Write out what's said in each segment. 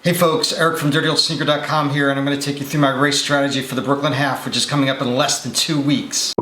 Hey folks, Eric from DirtyOldSneaker.com here, and I'm going to take you through my race strategy for the Brooklyn Half, which is coming up in less than 2 weeks.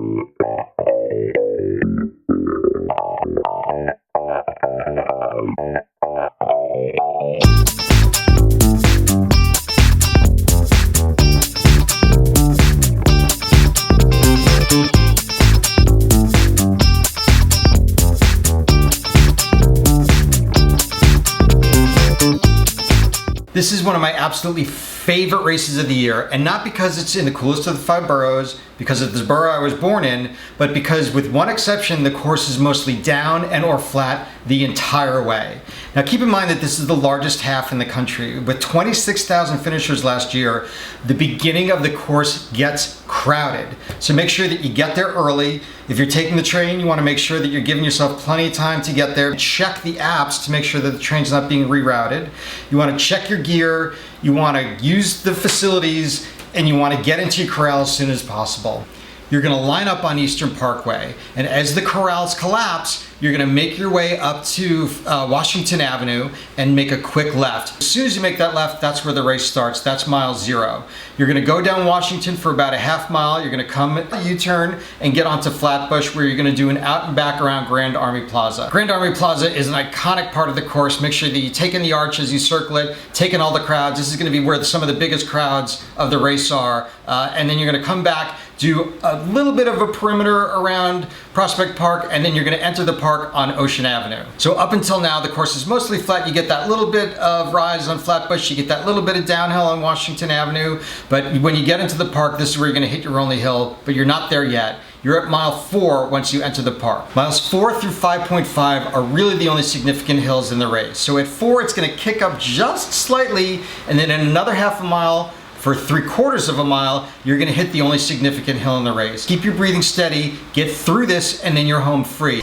This is one of my absolutely favorite races of the year, and not because it's in the coolest of the 5 boroughs, because it's the borough I was born in, but because with one exception, the course is mostly down and or flat the entire way. Now keep in mind that this is the largest half in the country. With 26,000 finishers last year, the beginning of the course gets crowded. So make sure that you get there early. If you're taking the train, you want to make sure that you're giving yourself plenty of time to get there. Check the apps to make sure that the train's not being rerouted. You want to check your gear, you want to use the facilities, and you want to get into your corral as soon as possible. You're going to line up on Eastern Parkway, and as the corrals collapse, you're going to make your way up to Washington Avenue and make a quick left. As soon as you make that left, that's where the race starts. That's mile 0. You're going to go down Washington for about a half mile. You're going to come a U-turn and get onto Flatbush, where you're going to do an out and back around Grand Army Plaza. Grand Army Plaza is an iconic part of the course. Make sure that you take in the arches, you circle it, take in all the crowds. This is going to be where some of the biggest crowds of the race are. And then you're going to come back, do a little bit of a perimeter around Prospect Park, and then you're going to enter the park on Ocean Avenue. So up until now, the course is mostly flat. You get that little bit of rise on Flatbush, you get that little bit of downhill on Washington Avenue, but when you get into the park, this is where you're going to hit your only hill, but you're not there yet. You're at mile 4 once you enter the park. Miles 4 through 5.5 are really the only significant hills in the race. So at 4, it's going to kick up just slightly, and then in another half a mile, for 3/4 of a mile, you're going to hit the only significant hill in the race. Keep your breathing steady, get through this, and then you're home free.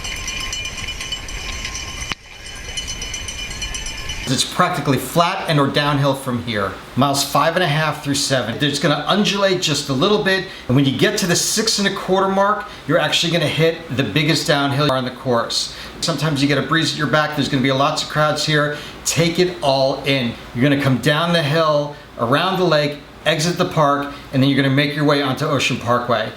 It's practically flat and or downhill from here. Miles 5.5 through 7. It's going to undulate just a little bit, and when you get to the 6.25 mark, you're actually going to hit the biggest downhill on the course. Sometimes you get a breeze at your back. There's going to be lots of crowds here. Take it all in. You're going to come down the hill, around the lake, exit the park, and then you're going to make your way onto Ocean Parkway.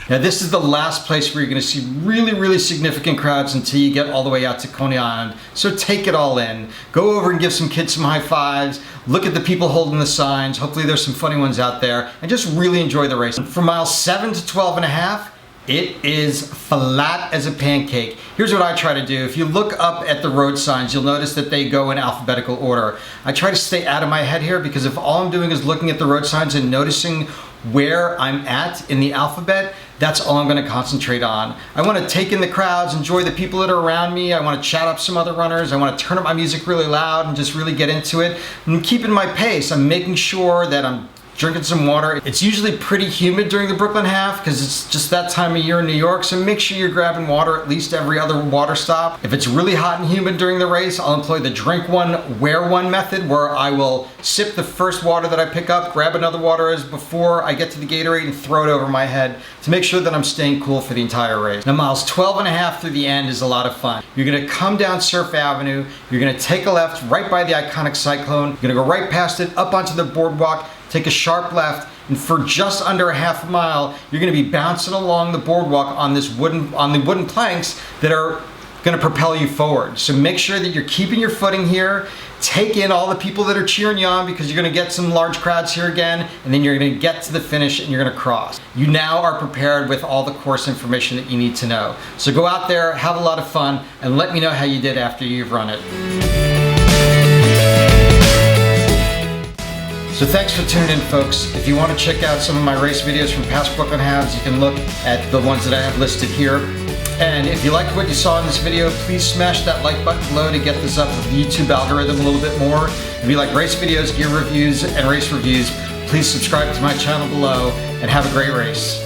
Now this is the last place where you're going to see really significant crowds until you get all the way out to Coney Island. So take it all in. Go over and give some kids some high fives. Look at the people holding the signs. Hopefully there's some funny ones out there. And just really enjoy the race. From miles 7 to 12.5, it is flat as a pancake. Here's what I try to do. If you look up at the road signs, you'll notice that they go in alphabetical order. I try to stay out of my head here, because if all I'm doing is looking at the road signs and noticing where I'm at in the alphabet, that's all I'm going to concentrate on. I want to take in the crowds, enjoy the people that are around me. I want to chat up some other runners. I want to turn up my music really loud and just really get into it. I'm keeping my pace. I'm making sure that I'm drinking some water. It's usually pretty humid during the Brooklyn Half because it's just that time of year in New York, so make sure you're grabbing water at least every other water stop. If it's really hot and humid during the race, I'll employ the drink one, wear one method, where I will sip the first water that I pick up, grab another water as before I get to the Gatorade, and throw it over my head to make sure that I'm staying cool for the entire race. Now miles 12.5 through the end is a lot of fun. You're going to come down Surf Avenue, you're going to take a left right by the iconic Cyclone, you're going to go right past it, up onto the boardwalk, take a sharp left, and for just under a half a mile, you're going to be bouncing along the boardwalk on the wooden planks that are going to propel you forward. So make sure that you're keeping your footing here. Take in all the people that are cheering you on, because you're going to get some large crowds here again, and then you're going to get to the finish and you're going to cross. You now are prepared with all the course information that you need to know. So go out there, have a lot of fun, and let me know how you did after you've run it. So thanks for tuning in, folks. If you want to check out some of my race videos from past Brooklyn Halves, you can look at the ones that I have listed here. And if you liked what you saw in this video, please smash that like button below to get this up with the YouTube algorithm a little bit more. If you like race videos, gear reviews, and race reviews, please subscribe to my channel below, and have a great race.